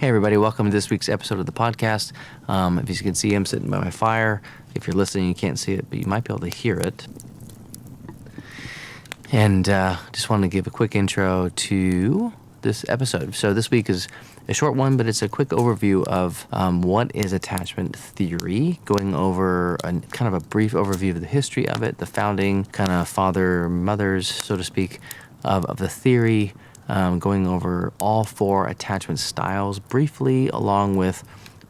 Hey everybody, welcome to this week's episode of the podcast. If you can see, I'm sitting by my fire. If you're listening, you can't see it, but you might be able to hear it. And just wanted to give a quick intro to this episode. So this week is a short one, but it's a quick overview of what is attachment theory, going over kind of a brief overview of the history of it, the founding kind of mothers, so to speak, of the theory, going over all four attachment styles briefly, along with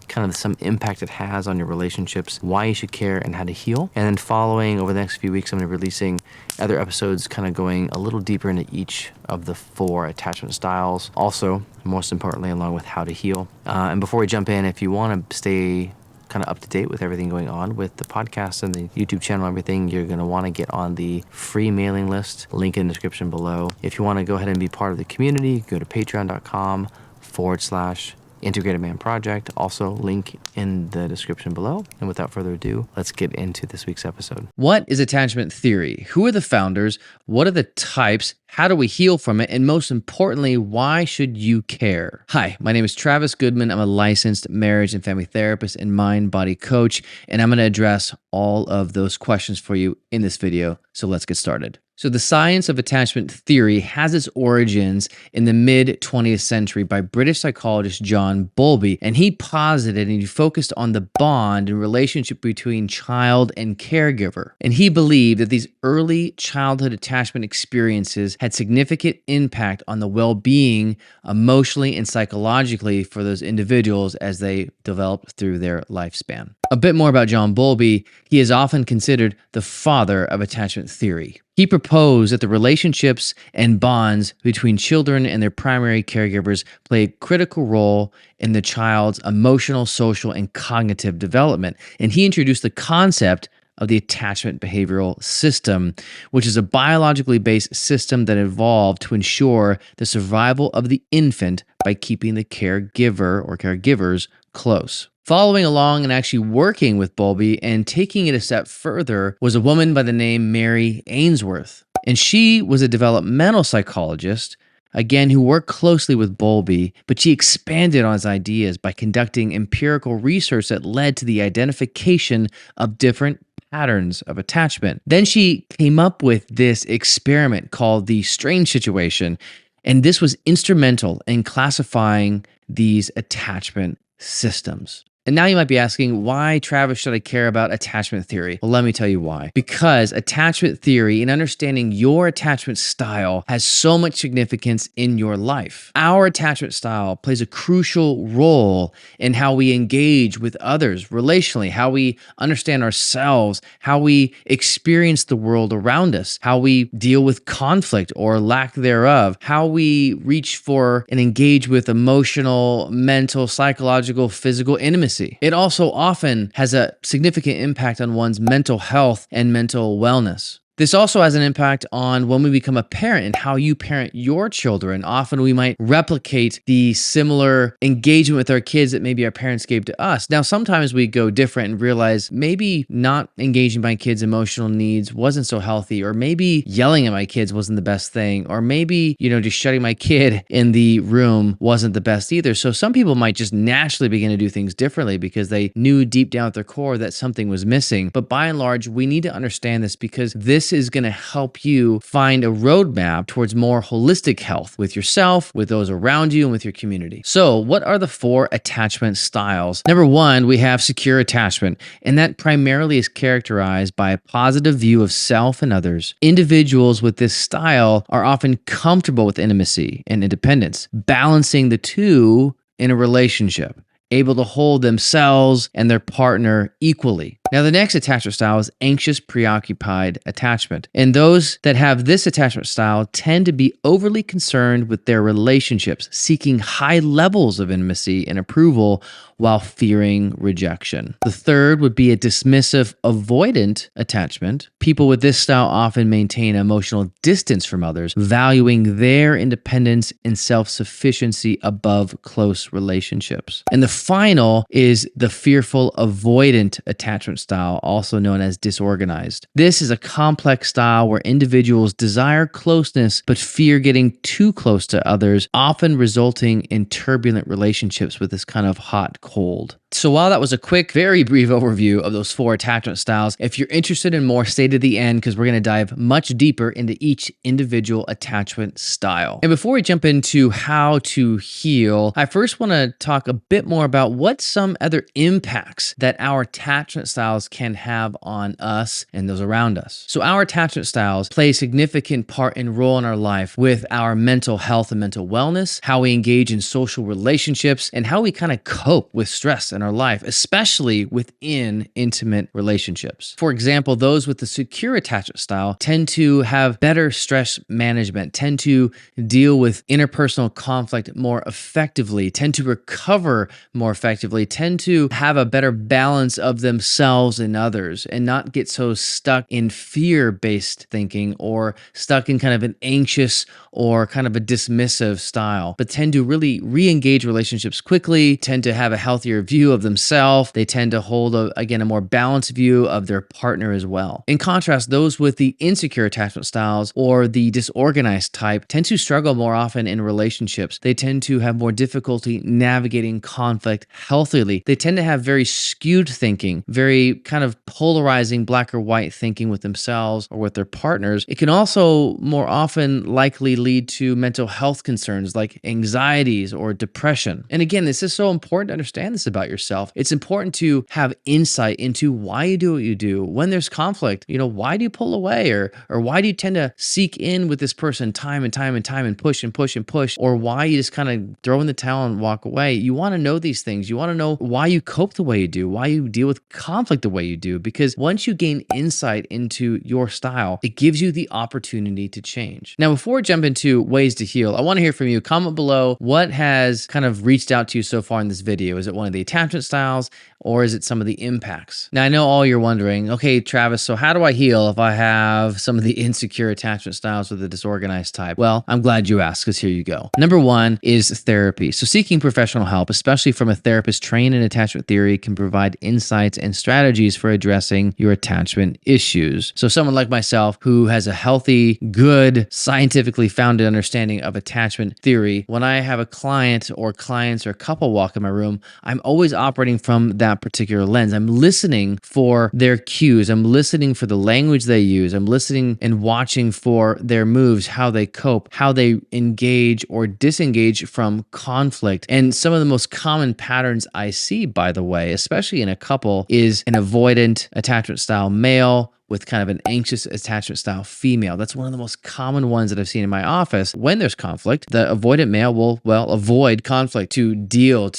kind of some impact it has on your relationships, why you should care, and how to heal. And then following over the next few weeks, I'm going to be releasing other episodes kind of going a little deeper into each of the four attachment styles. Also, most importantly, along with how to heal. And before we jump in, if you want to stay kind of up to date with everything going on with the podcast and the YouTube channel, everything, you're going to want to get on the free mailing list, link in the description below. If you want to go ahead and be part of the community, go to patreon.com/Integrated Man Project. Also, link in the description below. And without further ado, let's get into this week's episode. What is attachment theory? Who are the founders? What are the types? How do we heal from it? And most importantly, why should you care? Hi, my name is Travis Goodman. I'm a licensed marriage and family therapist and mind-body coach, and I'm going to address all of those questions for you in this video. So let's get started. So the science of attachment theory has its origins in the mid-20th century by British psychologist John Bowlby, and he posited and he focused on the bond and relationship between child and caregiver. And he believed that these early childhood attachment experiences had significant impact on the well-being emotionally and psychologically for those individuals as they developed through their lifespan. A bit more about John Bowlby. He is often considered the father of attachment theory. He proposed that the relationships and bonds between children and their primary caregivers play a critical role in the child's emotional, social, and cognitive development. And he introduced the concept of the attachment behavioral system, which is a biologically based system that evolved to ensure the survival of the infant by keeping the caregiver or caregivers close. Following along and actually working with Bowlby and taking it a step further was a woman by the name Mary Ainsworth. And she was a developmental psychologist, again, who worked closely with Bowlby, but she expanded on his ideas by conducting empirical research that led to the identification of different patterns of attachment. Then she came up with this experiment called the strange situation, and this was instrumental in classifying these attachment systems. And now you might be asking, why, Travis, should I care about attachment theory? Well, let me tell you why. Because attachment theory and understanding your attachment style has so much significance in your life. Our attachment style plays a crucial role in how we engage with others relationally, how we understand ourselves, how we experience the world around us, how we deal with conflict or lack thereof, how we reach for and engage with emotional, mental, psychological, physical intimacy. It also often has a significant impact on one's mental health and mental wellness. This also has an impact on when we become a parent and how you parent your children. Often we might replicate the similar engagement with our kids that maybe our parents gave to us. Now, sometimes we go different and realize maybe not engaging my kids' emotional needs wasn't so healthy, or maybe yelling at my kids wasn't the best thing, or maybe, just shutting my kid in the room wasn't the best either. So some people might just naturally begin to do things differently because they knew deep down at their core that something was missing. But by and large, we need to understand this because this is going to help you find a roadmap towards more holistic health with yourself, with those around you, and with your community. So what are the four attachment styles? Number one, we have secure attachment, and that primarily is characterized by a positive view of self and others. Individuals with this style are often comfortable with intimacy and independence, balancing the two in a relationship, able to hold themselves and their partner equally. Now, the next attachment style is anxious, preoccupied attachment. And those that have this attachment style tend to be overly concerned with their relationships, seeking high levels of intimacy and approval while fearing rejection. The third would be a dismissive, avoidant attachment. People with this style often maintain emotional distance from others, valuing their independence and self-sufficiency above close relationships. And the final is the fearful, avoidant attachment style, also known as disorganized. This is a complex style where individuals desire closeness but fear getting too close to others, often resulting in turbulent relationships with this kind of hot-cold. So while that was a quick, very brief overview of those 4 attachment styles, if you're interested in more, stay to the end because we're going to dive much deeper into each individual attachment style. And before we jump into how to heal, I first want to talk a bit more about what some other impacts that our attachment styles can have on us and those around us. So our attachment styles play a significant part and role in our life with our mental health and mental wellness, how we engage in social relationships, and how we kind of cope with stress in our life, especially within intimate relationships. For example, those with the secure attachment style tend to have better stress management, tend to deal with interpersonal conflict more effectively, tend to recover more effectively, tend to have a better balance of themselves and others, and not get so stuck in fear-based thinking or stuck in kind of an anxious or kind of a dismissive style, but tend to really re-engage relationships quickly, tend to have a healthier view of themselves. They tend to hold, a more balanced view of their partner as well. In contrast, those with the insecure attachment styles or the disorganized type tend to struggle more often in relationships. They tend to have more difficulty navigating conflict healthily. They tend to have very skewed thinking, very kind of polarizing black or white thinking with themselves or with their partners. It can also more often likely lead to mental health concerns like anxieties or depression. And again, this is so important to understand this about yourself. It's important to have insight into why you do what you do. When there's conflict, why do you pull away or why do you tend to seek in with this person time and time and time and push and push and push, or why you just kind of throw in the towel and walk away. You want to know these things. You want to know why you cope the way you do, why you deal with conflict the way you do, because once you gain insight into your style, it gives you the opportunity to change. Now, before we jump into ways to heal, I want to hear from you. Comment below what has kind of reached out to you so far in this video. Is it one of the attachment styles or is it some of the impacts? Now, I know all you're wondering, okay, Travis, so how do I heal if I have some of the insecure attachment styles or the disorganized type? Well, I'm glad you asked because here you go. Number 1 is therapy. So seeking professional help, especially from a therapist trained in attachment theory, can provide insights and strategies for addressing your attachment issues. So someone like myself who has a healthy, good, scientifically founded understanding of attachment theory, when I have a client or clients or couple walk in my room, I'm always operating from that particular lens. I'm listening for their cues. I'm listening for the language they use. I'm listening and watching for their moves, how they cope, how they engage or disengage from conflict. And some of the most common patterns I see, by the way, especially in a couple, is an avoidant attachment style male with kind of an anxious attachment style female. That's one of the most common ones that I've seen in my office. When there's conflict, the avoidant male will, avoid conflict to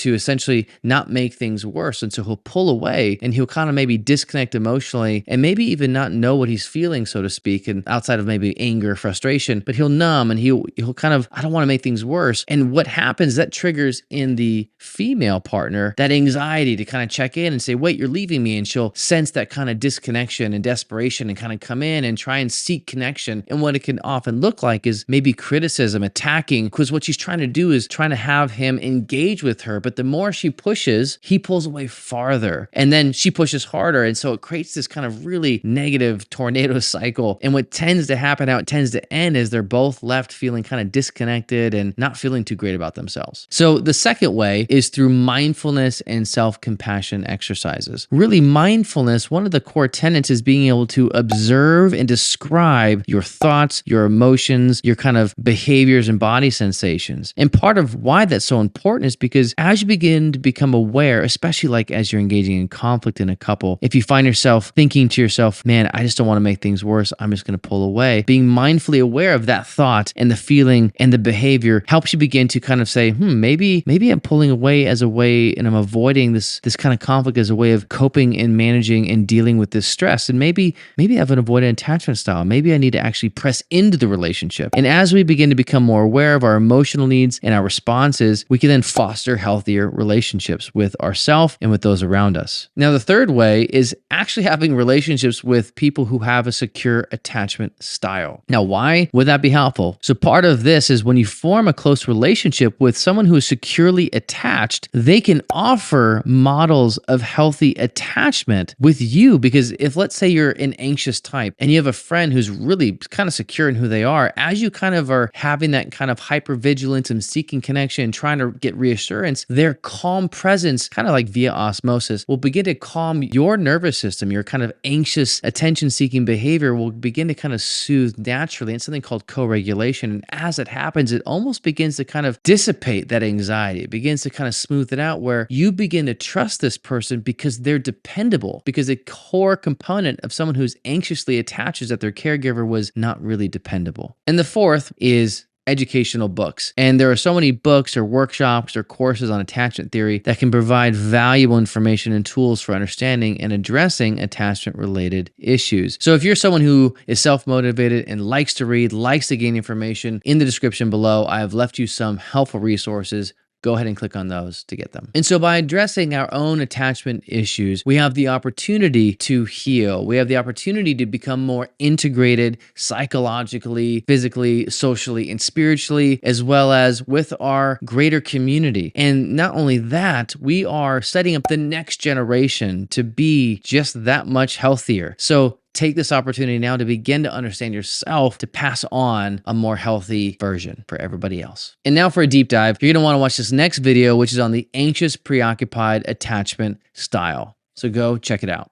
essentially not make things worse. And so he'll pull away and he'll kind of maybe disconnect emotionally and maybe even not know what he's feeling, so to speak, and outside of maybe anger, frustration, but he'll numb and he'll kind of, I don't want to make things worse. And what happens, that triggers in the female partner that anxiety to kind of check in and say, wait, you're leaving me. And she'll sense that kind of disconnection and desperation and kind of come in and try and seek connection. And what it can often look like is maybe criticism, attacking, because what she's trying to do is trying to have him engage with her. But the more she pushes, he pulls away farther. And then she pushes harder. And so it creates this kind of really negative tornado cycle. And what tends to happen, how it tends to end, is they're both left feeling kind of disconnected and not feeling too great about themselves. So the second way is through mindfulness and self-compassion exercises. Really, mindfulness, one of the core tenets is being able to observe and describe your thoughts, your emotions, your kind of behaviors and body sensations. And part of why that's so important is because as you begin to become aware, especially like as you're engaging in conflict in a couple, if you find yourself thinking to yourself, man, I just don't want to make things worse, I'm just going to pull away. Being mindfully aware of that thought and the feeling and the behavior helps you begin to kind of say, maybe I'm pulling away as a way and I'm avoiding this kind of conflict as a way of coping and managing and dealing with this stress. And maybe maybe I have an avoidant attachment style. Maybe I need to actually press into the relationship. And as we begin to become more aware of our emotional needs and our responses, we can then foster healthier relationships with ourselves and with those around us. Now, the third way is actually having relationships with people who have a secure attachment style. Now, why would that be helpful? So part of this is when you form a close relationship with someone who is securely attached, they can offer models of healthy attachment with you. Because if, let's say, you're an anxious type and you have a friend who's really kind of secure in who they are, as you kind of are having that kind of hypervigilance and seeking connection, trying to get reassurance, their calm presence, kind of like via osmosis, will begin to calm your nervous system. Your kind of anxious, attention-seeking behavior will begin to kind of soothe naturally. It's something called co-regulation. And as it happens, it almost begins to kind of dissipate that anxiety. It begins to kind of smooth it out, where you begin to trust this person because they're dependable, because a core component of someone who's anxiously attached is that their caregiver was not really dependable. And the fourth is educational books. And there are so many books or workshops or courses on attachment theory that can provide valuable information and tools for understanding and addressing attachment-related issues. So if you're someone who is self-motivated and likes to read, likes to gain information, in the description below, I have left you some helpful resources. Go ahead and click on those to get them. And so by addressing our own attachment issues, we have the opportunity to heal. We have the opportunity to become more integrated psychologically, physically, socially, and spiritually, as well as with our greater community. And not only that, we are setting up the next generation to be just that much healthier. So take this opportunity now to begin to understand yourself, to pass on a more healthy version for everybody else. And now for a deep dive, you're going to want to watch this next video, which is on the anxious preoccupied attachment style. So go check it out.